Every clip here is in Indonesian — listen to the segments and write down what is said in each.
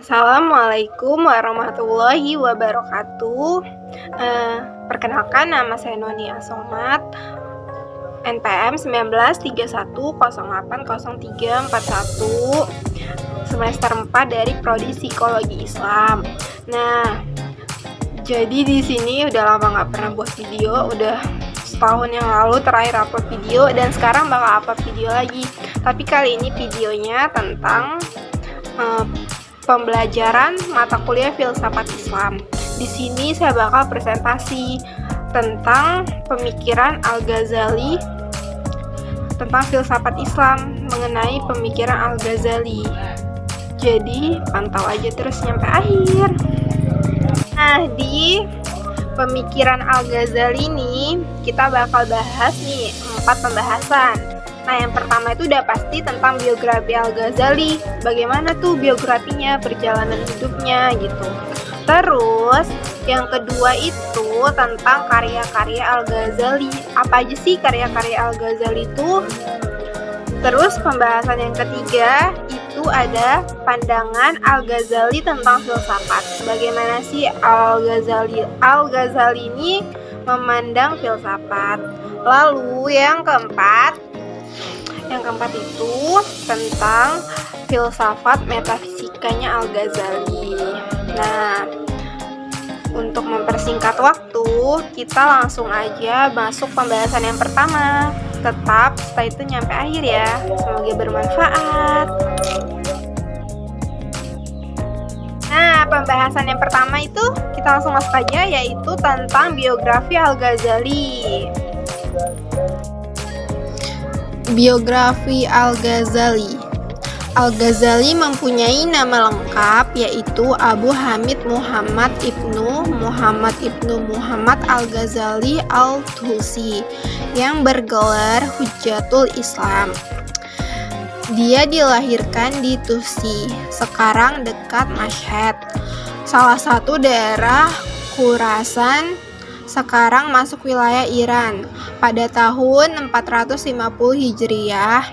Assalamualaikum warahmatullahi wabarakatuh. Perkenalkan, nama saya Noni Asomat, NPM 1931080341, semester 4 dari Prodi Psikologi Islam. Nah, jadi di sini udah lama nggak pernah buat video, udah setahun yang lalu terakhir upload video, dan sekarang bakal upload video lagi. Tapi kali ini videonya tentang pembelajaran mata kuliah filsafat Islam. Di sini saya bakal presentasi tentang pemikiran Al-Ghazali tentang filsafat Islam, mengenai pemikiran Al-Ghazali. Jadi pantau aja terus nyampe akhir. Nah, di pemikiran Al-Ghazali ini kita bakal bahas nih 4 pembahasan. Nah, yang pertama itu udah pasti tentang biografi Al-Ghazali. Bagaimana tuh biografinya, perjalanan hidupnya gitu. Terus yang kedua itu tentang karya-karya Al-Ghazali. Apa aja sih karya-karya Al-Ghazali itu? Terus pembahasan yang ketiga itu ada pandangan Al-Ghazali tentang filsafat. Bagaimana sih Al-Ghazali ini memandang filsafat. Lalu yang keempat itu tentang filsafat metafisikanya Al-Ghazali. Nah, untuk mempersingkat waktu, kita langsung aja masuk pembahasan yang pertama. Tetap stay itu nyampe akhir ya. Semoga bermanfaat. Nah, pembahasan yang pertama itu kita langsung masuk aja, yaitu tentang biografi Al-Ghazali. Biografi Al-Ghazali. Al-Ghazali mempunyai nama lengkap yaitu Abu Hamid Muhammad ibnu Muhammad Al-Ghazali Al-Tusi, yang bergelar Hujjatul Islam. Dia dilahirkan di Tusi, sekarang dekat Mashhad, salah satu daerah Khurasan, sekarang masuk wilayah Iran, pada tahun 450 Hijriah.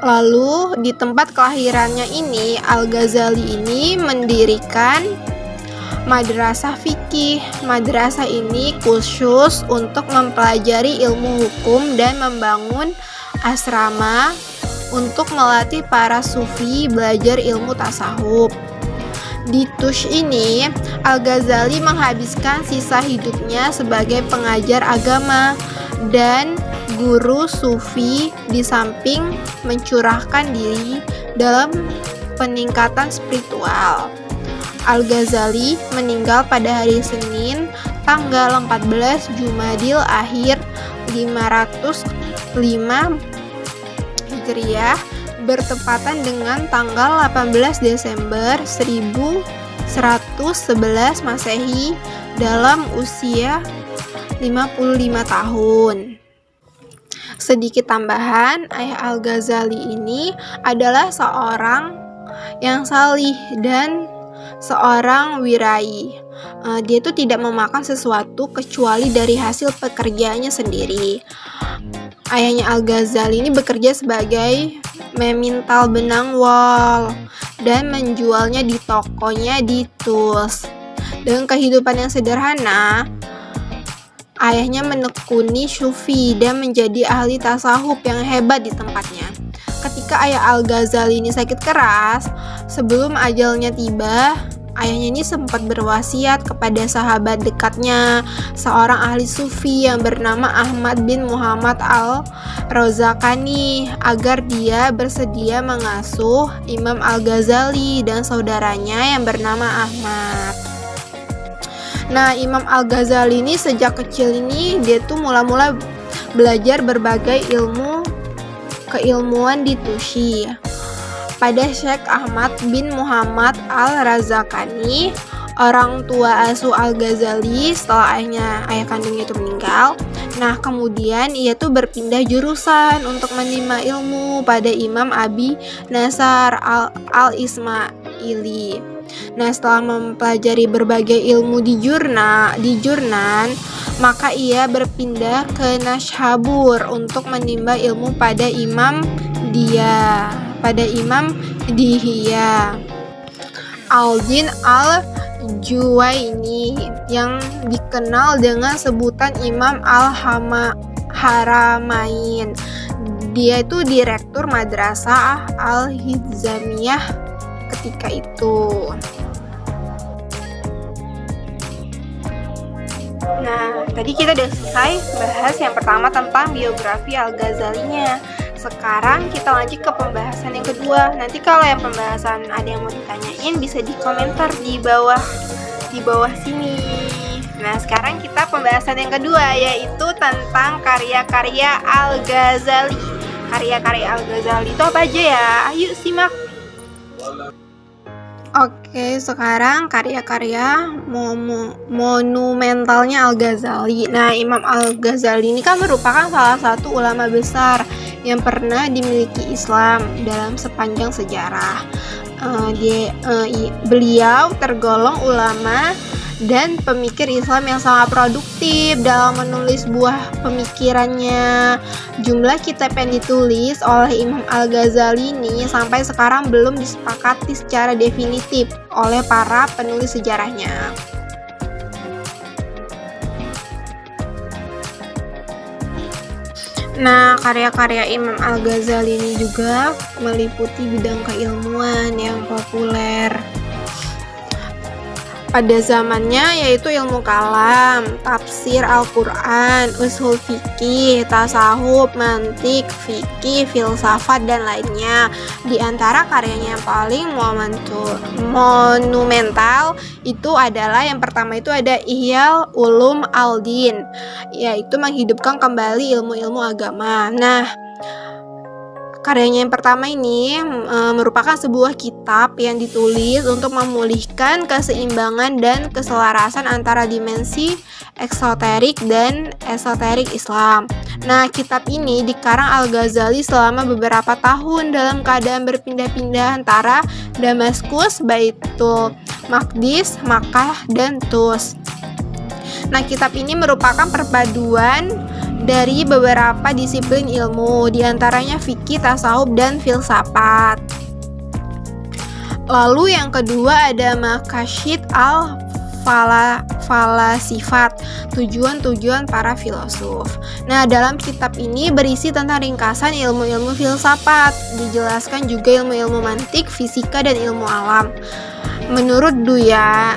Lalu di tempat kelahirannya ini, Al-Ghazali ini mendirikan madrasah fikih. Madrasah ini khusus untuk mempelajari ilmu hukum dan membangun asrama untuk melatih para sufi belajar ilmu tasawuf. Di Tush ini, Al-Ghazali menghabiskan sisa hidupnya sebagai pengajar agama dan guru sufi, di samping mencurahkan diri dalam peningkatan spiritual. Al-Ghazali meninggal pada hari Senin, tanggal 14 Jumadil Akhir 505 Hijriah, bertepatan dengan tanggal 18 Desember 1111 Masehi, dalam usia 55 tahun. Sedikit tambahan, ayah Al-Ghazali ini adalah seorang yang salih dan seorang wirai. Dia itu tidak memakan sesuatu kecuali dari hasil pekerjaannya sendiri. Ayahnya Al-Ghazali ini bekerja sebagai memintal benang wol dan menjualnya di tokonya di Tus. Dengan kehidupan yang sederhana, ayahnya menekuni sufi dan menjadi ahli tasawuf yang hebat di tempatnya. Ketika ayah Al-Ghazali ini sakit keras, sebelum ajalnya tiba, ayahnya ini sempat berwasiat kepada sahabat dekatnya, seorang ahli sufi yang bernama Ahmad bin Muhammad Al-Rozakani, agar dia bersedia mengasuh Imam Al-Ghazali dan saudaranya yang bernama Ahmad. Nah, Imam Al-Ghazali ini sejak kecil ini dia tuh mula-mula belajar berbagai keilmuan di Tusi pada Syekh Ahmad bin Muhammad Al-Razakani, orang tua asuh Al-Ghazali setelah ayah kandungnya itu meninggal. Nah, kemudian ia tuh berpindah jurusan untuk menimba ilmu pada Imam Abi Nasar Al-Ismaili. Nah, setelah mempelajari berbagai ilmu di Jurnan, maka ia berpindah ke Nashabur untuk menimba ilmu pada Imam Dihya. al-Din al-Juwaini yang dikenal dengan sebutan Imam Haramain. Dia itu direktur Madrasah Al-Hizamiyah ketika itu. Nah, tadi kita udah selesai bahas yang pertama tentang biografi Al-Ghazalinya. Sekarang kita lanjut ke pembahasan yang kedua. Nanti kalau yang pembahasan ada yang mau ditanyain bisa di komentar di bawah sini. Nah, sekarang kita pembahasan yang kedua yaitu tentang karya-karya Al-Ghazali. Karya-karya Al-Ghazali itu apa aja ya? Ayo simak. Oke, sekarang karya-karya monumentalnya Al-Ghazali. Nah, Imam Al-Ghazali ini kan merupakan salah satu ulama besar yang pernah dimiliki Islam dalam sepanjang sejarah. Beliau tergolong ulama dan pemikir Islam yang sangat produktif dalam menulis buah pemikirannya. Jumlah kitab yang ditulis oleh Imam Al-Ghazali ini sampai sekarang belum disepakati secara definitif oleh para penulis sejarahnya. Nah, karya-karya Imam Al-Ghazali ini juga meliputi bidang keilmuan yang populer pada zamannya, yaitu ilmu kalam, tafsir Al-Quran, usul fikih, tasawuf, mantik, fikih, filsafat, dan lainnya. Di antara karyanya yang paling monumental itu adalah yang pertama itu ada Ihya Ulum Al-Din, yaitu menghidupkan kembali ilmu-ilmu agama. Nah, karyanya yang pertama ini merupakan sebuah kitab yang ditulis untuk memulihkan keseimbangan dan keselarasan antara dimensi eksoterik dan esoterik Islam. Nah, kitab ini dikarang Al-Ghazali selama beberapa tahun dalam keadaan berpindah-pindah antara Damaskus, Baitul Maqdis, Makkah, dan Tus. Nah, kitab ini merupakan perpaduan dari beberapa disiplin ilmu, diantaranya fikih, tasawuf, dan filsafat. Lalu yang kedua ada Maqasid al-Falasifat, tujuan-tujuan para filosof. Nah, dalam kitab ini berisi tentang ringkasan ilmu-ilmu filsafat, dijelaskan juga ilmu-ilmu mantik, fisika, dan ilmu alam. Menurut Dunya,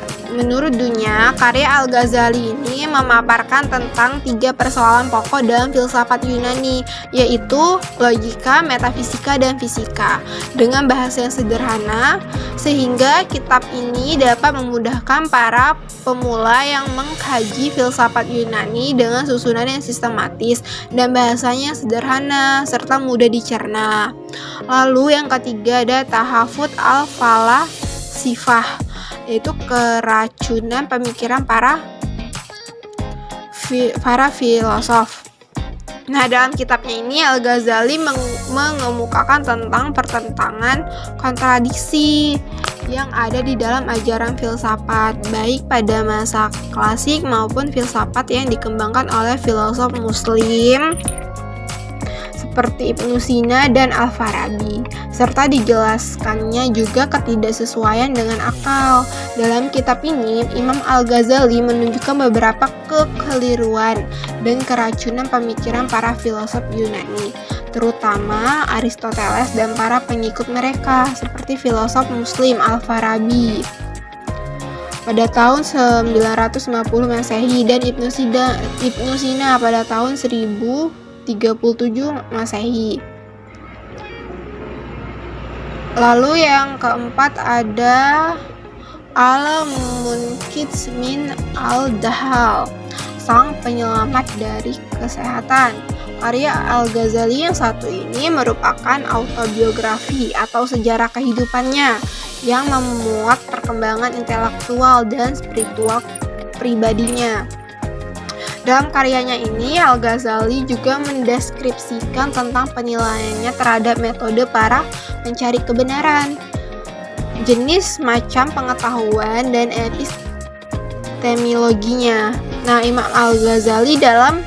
karya Al-Ghazali ini memaparkan tentang 3 persoalan pokok dalam filsafat Yunani, yaitu logika, metafisika, dan fisika, dengan bahasa yang sederhana, sehingga kitab ini dapat memudahkan para pemula yang mengkaji filsafat Yunani dengan susunan yang sistematis dan bahasanya yang sederhana serta mudah dicerna. Lalu yang ketiga ada Tahafut al-Falasifah, yaitu keracunan pemikiran para filosof. Nah, dalam kitabnya ini Al-Ghazali mengemukakan tentang pertentangan kontradiksi yang ada di dalam ajaran filsafat, baik pada masa klasik maupun filsafat yang dikembangkan oleh filosof muslim seperti Ibnu Sina dan Al-Farabi, serta dijelaskannya juga ketidaksesuaian dengan akal. Dalam kitab ini, Imam Al-Ghazali menunjukkan beberapa kekeliruan dan keracunan pemikiran para filosof Yunani, terutama Aristoteles dan para pengikut mereka, seperti filosof muslim Al-Farabi pada tahun 950 Masehi dan Ibnu Sina pada tahun 1037 Masehi. Lalu yang keempat ada Al-Munqidh min Al-Dahal, sang penyelamat dari kesehatan. Karya Al-Ghazali yang satu ini merupakan autobiografi atau sejarah kehidupannya yang memuat perkembangan intelektual dan spiritual pribadinya. Dalam karyanya ini, Al-Ghazali juga mendeskripsikan tentang penilaiannya terhadap metode para pencari kebenaran, jenis macam pengetahuan, dan epistemologinya. Nah, Imam Al-Ghazali dalam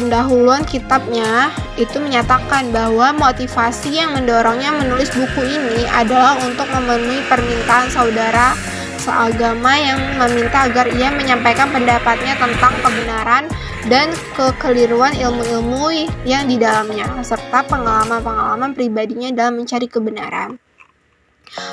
pendahuluan kitabnya itu menyatakan bahwa motivasi yang mendorongnya menulis buku ini adalah untuk memenuhi permintaan saudara seagama yang meminta agar ia menyampaikan pendapatnya tentang kebenaran dan kekeliruan ilmu-ilmu yang di dalamnya, serta pengalaman-pengalaman pribadinya dalam mencari kebenaran.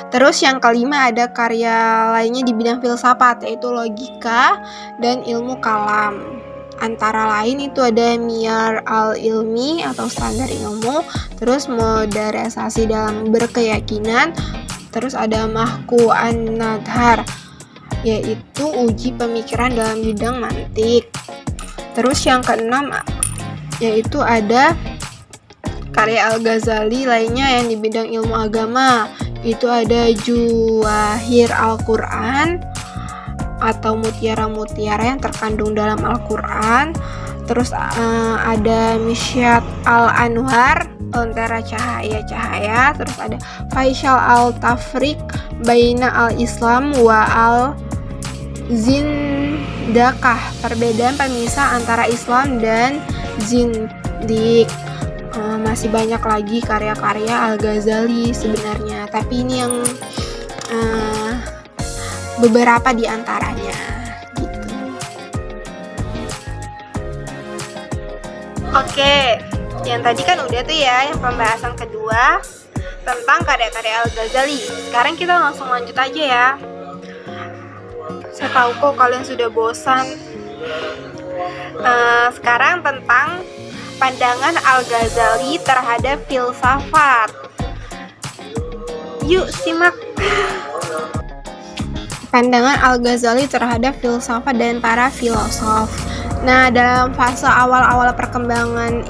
Terus yang kelima ada karya lainnya di bidang filsafat, yaitu logika dan ilmu kalam. Antara lain itu ada Miyar al-Ilmi atau standar ilmu, terus modernisasi dalam berkeyakinan, terus ada Mahku an-Nadhar, yaitu uji pemikiran dalam bidang mantik. Terus yang keenam yaitu ada karya Al-Ghazali lainnya yang di bidang ilmu agama, itu ada Juwahir Al-Quran atau mutiara-mutiara yang terkandung dalam Al-Quran. Terus ada Mishyat Al-Anwar, lentera cahaya-cahaya. Terus ada Faisal Al-Tafriq Baina Al-Islam wa Al-Zindakah, perbedaan pemisah antara Islam dan Zindik. Masih banyak lagi karya-karya Al-Ghazali sebenarnya, tapi ini yang beberapa di antaranya gitu. Oke, yang tadi kan udah tuh ya yang pembahasan kedua tentang karya-karya Al-Ghazali. Sekarang kita langsung lanjut aja ya. Saya tahu kok kalian sudah bosan. Sekarang tentang pandangan Al-Ghazali terhadap filsafat. Yuk simak. Pandangan Al-Ghazali terhadap filsafat dan para filosof. Nah, dalam fase awal-awal perkembangan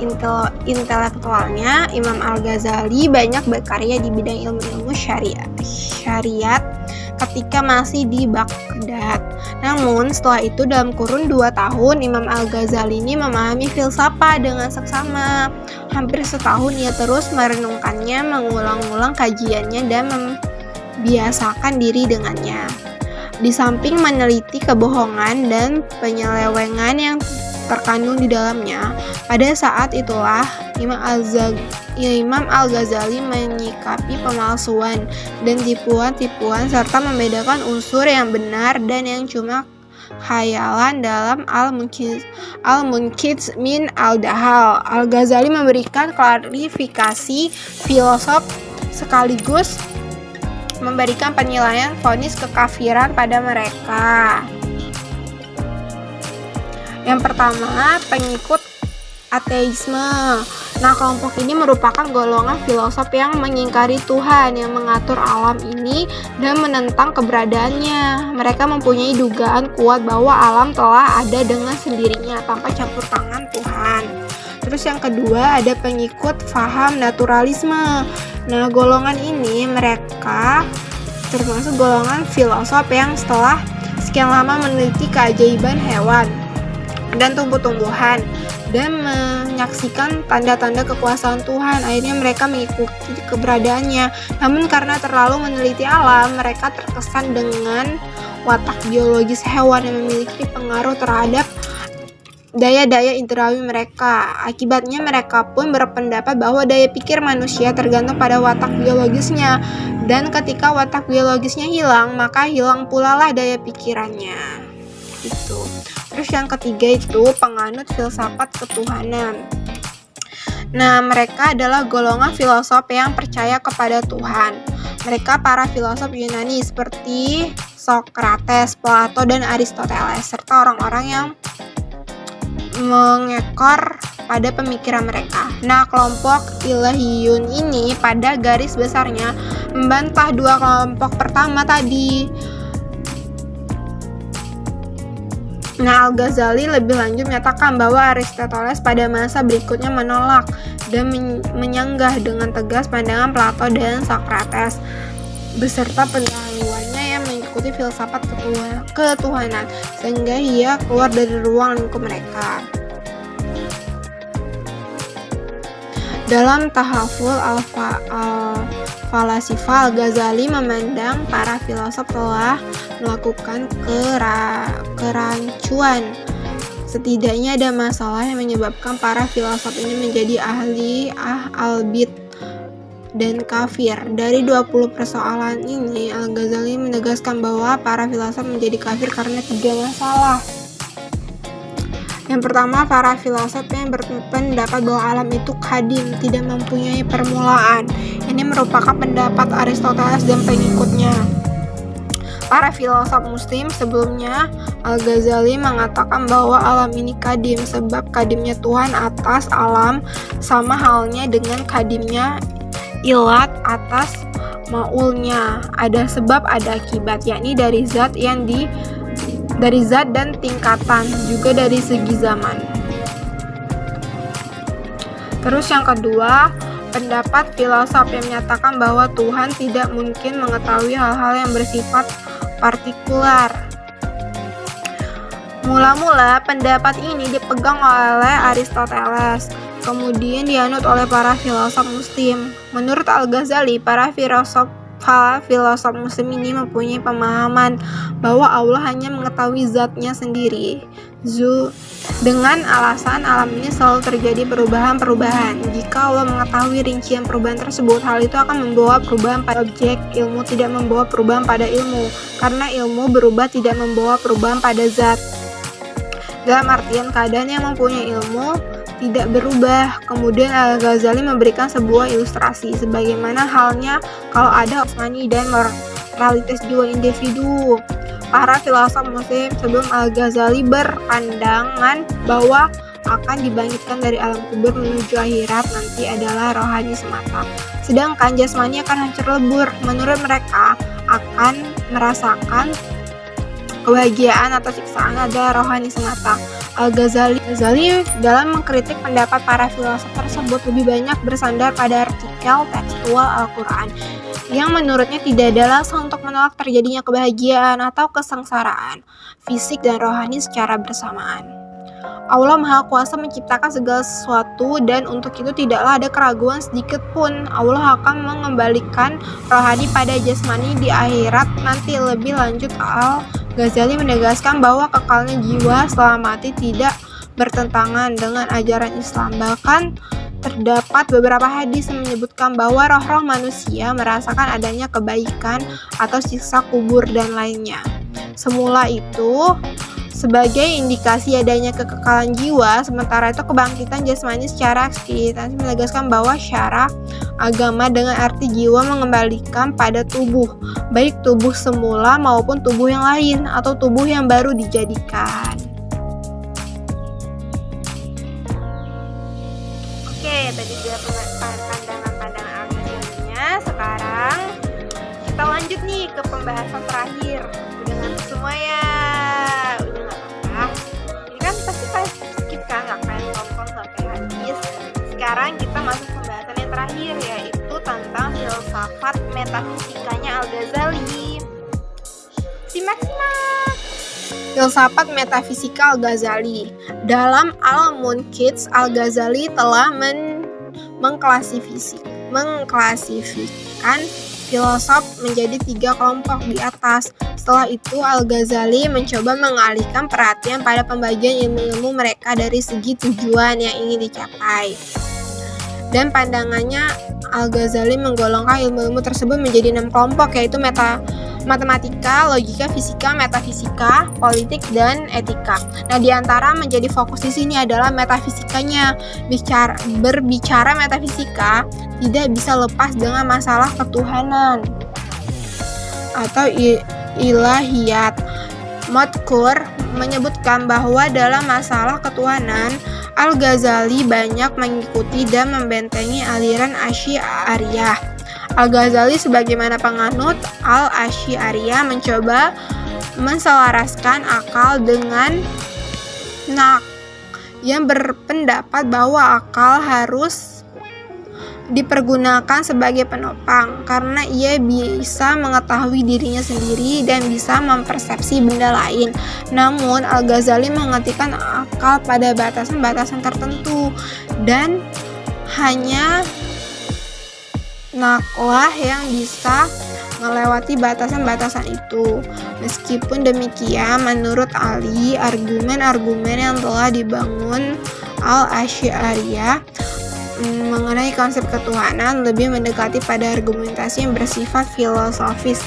intelektualnya, Imam Al-Ghazali banyak berkarya di bidang ilmu-ilmu syariat ketika masih di Baghdad. Namun setelah itu dalam kurun 2 tahun Imam Al-Ghazali ini memahami filsafat dengan seksama. Hampir setahun ia terus merenungkannya, mengulang-ulang kajiannya dan membiasakan diri dengannya. Di samping meneliti kebohongan dan penyelewengan yang terkandung di dalamnya, pada saat itulah Imam Al-Ghazali menyikapi pemalsuan dan tipuan-tipuan serta membedakan unsur yang benar dan yang cuma khayalan dalam Al-Munqidh min Al-Dahal. Al-Ghazali memberikan klarifikasi filosof sekaligus memberikan penilaian vonis kekafiran pada mereka. Yang pertama, pengikut ateisme. Nah, kelompok ini merupakan golongan filosof yang mengingkari Tuhan yang mengatur alam ini dan menentang keberadaannya. Mereka mempunyai dugaan kuat bahwa alam telah ada dengan sendirinya tanpa campur tangan Tuhan. Terus yang kedua ada pengikut faham naturalisme. Nah, golongan ini mereka termasuk golongan filosof yang setelah sekian lama meneliti keajaiban hewan dan tumbuh-tumbuhan dan menyaksikan tanda-tanda kekuasaan Tuhan, akhirnya mereka mengikuti keberadaannya. Namun karena terlalu meneliti alam, mereka terkesan dengan watak biologis hewan yang memiliki pengaruh terhadap daya-daya indrawi mereka. Akibatnya mereka pun berpendapat bahwa daya pikir manusia tergantung pada watak biologisnya, dan ketika watak biologisnya hilang, maka hilang pula lah daya pikirannya. Gitu. Terus yang ketiga itu penganut filsafat ketuhanan. Nah, mereka adalah golongan filosof yang percaya kepada Tuhan. Mereka para filosof Yunani seperti Socrates, Plato, dan Aristoteles, serta orang-orang yang mengekor pada pemikiran mereka. Nah, kelompok Ilahiyun ini pada garis besarnya membantah dua kelompok pertama tadi. Nah, Al-Ghazali lebih lanjut menyatakan bahwa Aristoteles pada masa berikutnya menolak dan menyanggah dengan tegas pandangan Plato dan Socrates beserta pendahuluannya yang mengikuti filsafat ketuhanan, sehingga ia keluar dari ruang lingkup mereka. Dalam Tahaful Al-Falasifa, Al-Ghazali memandang para filosof telah melakukan kerancuan Setidaknya ada masalah yang menyebabkan para filsuf ini menjadi ahli al-bid dan kafir. Dari 20 persoalan ini, Al-Ghazali menegaskan bahwa para filsuf menjadi kafir karena 3 masalah. Yang pertama, para filsuf yang berpendapat bahwa alam itu qadim, tidak mempunyai permulaan. Ini merupakan pendapat Aristoteles dan pengikutnya. Para filsuf muslim sebelumnya, Al-Ghazali mengatakan bahwa alam ini qadim, sebab qadimnya Tuhan atas alam sama halnya dengan qadimnya ilat atas maulnya. Ada sebab, ada akibat, yakni dari zat dan tingkatan, juga dari segi zaman. Terus yang kedua, pendapat filsuf yang menyatakan bahwa Tuhan tidak mungkin mengetahui hal-hal yang bersifat partikular. Mula-mula pendapat ini dipegang oleh Aristoteles, kemudian dianut oleh para filsuf muslim. Menurut Al-Ghazali, para filsuf muslim ini mempunyai pemahaman bahwa Allah hanya mengetahui zatnya sendiri, dengan alasan alam ini selalu terjadi perubahan-perubahan. Jika Allah mengetahui rincian perubahan tersebut, hal itu akan membawa perubahan pada objek. Ilmu tidak membawa perubahan pada ilmu, karena ilmu berubah tidak membawa perubahan pada zat. Dalam artian, keadaan yang mempunyai ilmu tidak berubah. Kemudian Al-Ghazali memberikan sebuah ilustrasi, sebagaimana halnya kalau ada jasmani dan moralitas jiwa individu. Para filsuf muslim sebelum Al-Ghazali berpandangan bahwa akan dibangkitkan dari alam kubur menuju akhirat nanti adalah rohani semata, sedangkan jasmani akan hancur lebur. Menurut mereka akan merasakan kebahagiaan atau siksaan adalah rohani semata. Al-Ghazali dalam mengkritik pendapat para filsuf tersebut lebih banyak bersandar pada artikel tekstual Al-Quran yang menurutnya tidak ada alasan untuk menolak terjadinya kebahagiaan atau kesengsaraan fisik dan rohani secara bersamaan. Allah Maha Kuasa menciptakan segala sesuatu dan untuk itu tidaklah ada keraguan sedikit pun. Allah akan mengembalikan rohani pada jasmani di akhirat nanti. Lebih lanjut, Al-Ghazali menegaskan bahwa kekalnya jiwa setelah mati tidak bertentangan dengan ajaran Islam. Bahkan terdapat beberapa hadis yang menyebutkan bahwa roh-roh manusia merasakan adanya kebaikan atau siksa kubur dan lainnya. Semula itu sebagai indikasi adanya kekekalan jiwa, sementara itu kebangkitan jasmani secara eksplisif menegaskan bahwa syarah agama dengan arti jiwa mengembalikan pada tubuh, baik tubuh semula maupun tubuh yang lain atau tubuh yang baru dijadikan. Oke, tadi dia pandangan-pandangan Al-Ghazalinya. Sekarang kita lanjut nih ke pembahasan terakhir. Udah ngantuk semua ya? Udah gak apa-apa. Ini kan pasti skip kan, gak pengen tonton sampai habis. Sekarang kita masuk pembahasan yang terakhir, yaitu tentang filsafat metafisikanya Al-Ghazali. Simak-simak. Filsafat metafisika Al-Ghazali. Dalam Al-Munqidh, Al-Ghazali telah mengklasifikasikan filosof menjadi 3 kelompok di atas. Setelah itu, Al-Ghazali mencoba mengalihkan perhatian pada pembagian ilmu-ilmu mereka dari segi tujuan yang ingin dicapai. Dan pandangannya, Al-Ghazali menggolongkan ilmu-ilmu tersebut menjadi 6 kelompok, yaitu matematika, logika, fisika, metafisika, politik, dan etika. Nah, di antara menjadi fokus di sini adalah metafisikanya. Berbicara metafisika tidak bisa lepas dengan masalah ketuhanan atau ilahiyat. Madkur menyebutkan bahwa dalam masalah ketuhanan, Al-Ghazali banyak mengikuti dan membentengi aliran Asy'ariyah. Al-Ghazali sebagaimana penganut Al-Asy'ariyah mencoba menselaraskan akal dengan nak yang berpendapat bahwa akal harus dipergunakan sebagai penopang karena ia bisa mengetahui dirinya sendiri dan bisa mempersepsi benda lain. Namun Al-Ghazali mengartikan akal pada batasan-batasan tertentu dan hanya naklah yang bisa melewati batasan-batasan itu. Meskipun demikian, menurut Ali, argumen-argumen yang telah dibangun Al-Asy'ariyah mengenai konsep ketuhanan lebih mendekati pada argumentasi yang bersifat filosofis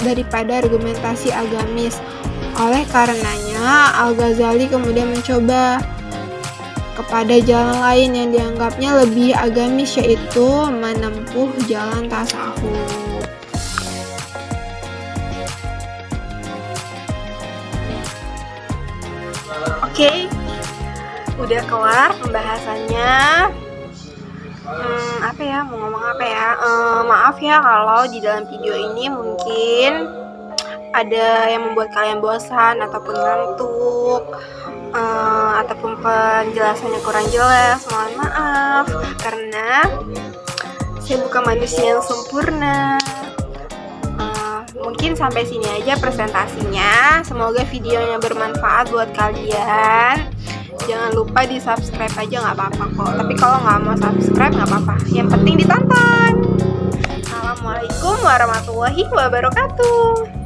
daripada argumentasi agamis. Oleh karenanya, Al-Ghazali kemudian mencoba kepada jalan lain yang dianggapnya lebih agamis, yaitu menempuh jalan tasawuf. Oke, udah kelar pembahasannya. Mau ngomong apa ya? Maaf ya kalau di dalam video ini mungkin ada yang membuat kalian bosan ataupun ngantuk, ataupun penjelasannya kurang jelas. Mohon maaf, karena saya bukan manusia yang sempurna. Mungkin sampai sini aja presentasinya. Semoga videonya bermanfaat buat kalian. Jangan lupa di subscribe aja, nggak apa-apa kok. Tapi kalau nggak mau subscribe nggak apa-apa, yang penting ditonton. Assalamualaikum warahmatullahi wabarakatuh.